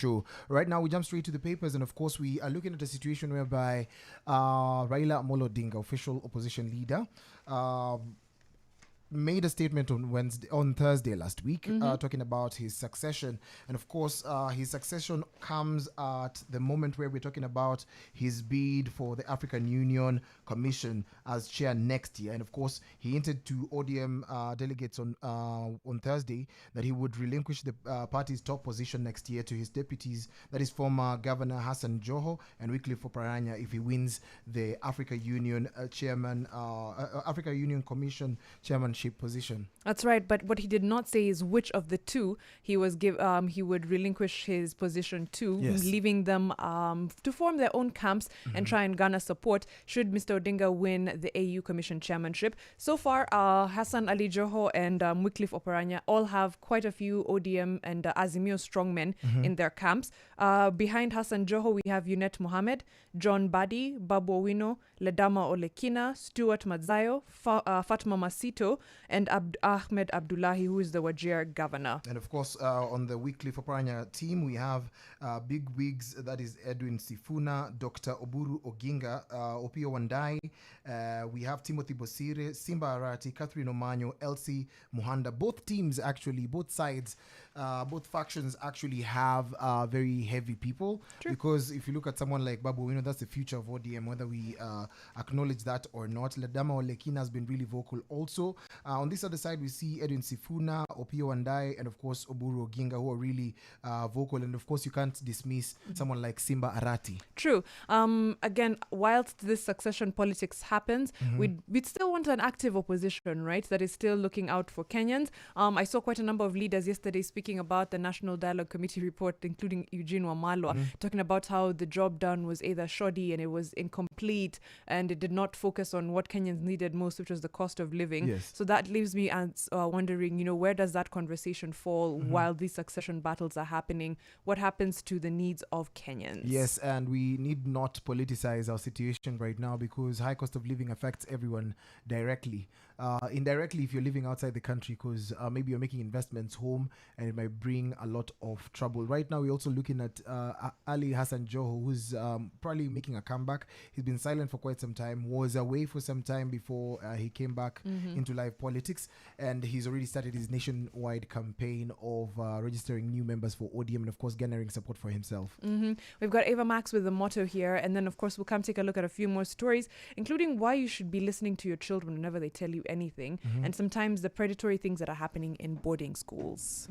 True. Right now, we jump straight to the papers, and of course, we are looking at a situation whereby Raila Amolo Odinga, official opposition leader, made a statement on Thursday last week, talking about his succession, and of course, his succession comes at the moment where we're talking about his bid for the African Union Commission as chair next year, and of course, he hinted to ODM delegates on Thursday that he would relinquish the party's top position next year to his deputies, that is former Governor Hassan Joho and Wycliffe Oparanya, if he wins the Africa Union Africa Union Commission chairmanship position. That's right, but what he did not say is which of the two he would relinquish his position to, Yes. leaving them to form their own camps and try and garner support should Mr. Odinga win the AU Commission chairmanship. So far, Hassan Ali Joho and Wycliffe Oparanya all have quite a few ODM and Azimio strongmen in their camps. Behind Hassan Joho, we have Yunet Mohammed, John Badi, Babu Owino, Ledama Olekina, Stuart Madzayo, Fatma Masito, and Ahmed Abdullahi, who is the Wajir governor. And of course, on the Wycliffe Oparanya team, we have big wigs, that is Edwin Sifuna, Dr. Oburu Oginga, Opio Wandai. We have Timothy Bosire, Simba Arati, Catherine Omanyo, Elsie Muhanda. Both teams, actually, both sides, both factions actually have very heavy people. True. Because if you look at someone like Babu Owino, that's the future of ODM, whether we acknowledge that or not. Ledama Olekina has been really vocal also. On this other side, we see Edwin Sifuna, Opio Wandai, and of course Oburu Oginga, who are really vocal. And of course, you can't dismiss someone like Simba Arati. True. Again, whilst this succession politics happens, we'd still want an active opposition, right? That is still looking out for Kenyans. I saw quite a number of leaders yesterday speaking about the National Dialogue Committee report, including Eugene Wamalwa, talking about how the job done was either shoddy and it was incomplete and it did not focus on what Kenyans needed most, which was the cost of living. Yes. So that leaves me wondering, where does that conversation fall while these succession battles are happening? What happens to the needs of Kenyans? Yes, and we need not politicize our situation right now because high cost of living affects everyone directly. Indirectly, if you're living outside the country, because maybe you're making investments home and it might bring a lot of trouble. Right now, we're also looking at Ali Hassan Joho, who's probably making a comeback. He's been silent for quite some time, was away for some time before he came back into live politics, and he's already started his nationwide campaign of registering new members for ODM and, of course, garnering support for himself. We've got Ava Max with the motto here, and then, of course, we'll come take a look at a few more stories, including why you should be listening to your children whenever they tell you anything, and sometimes the predatory things that are happening in boarding schools.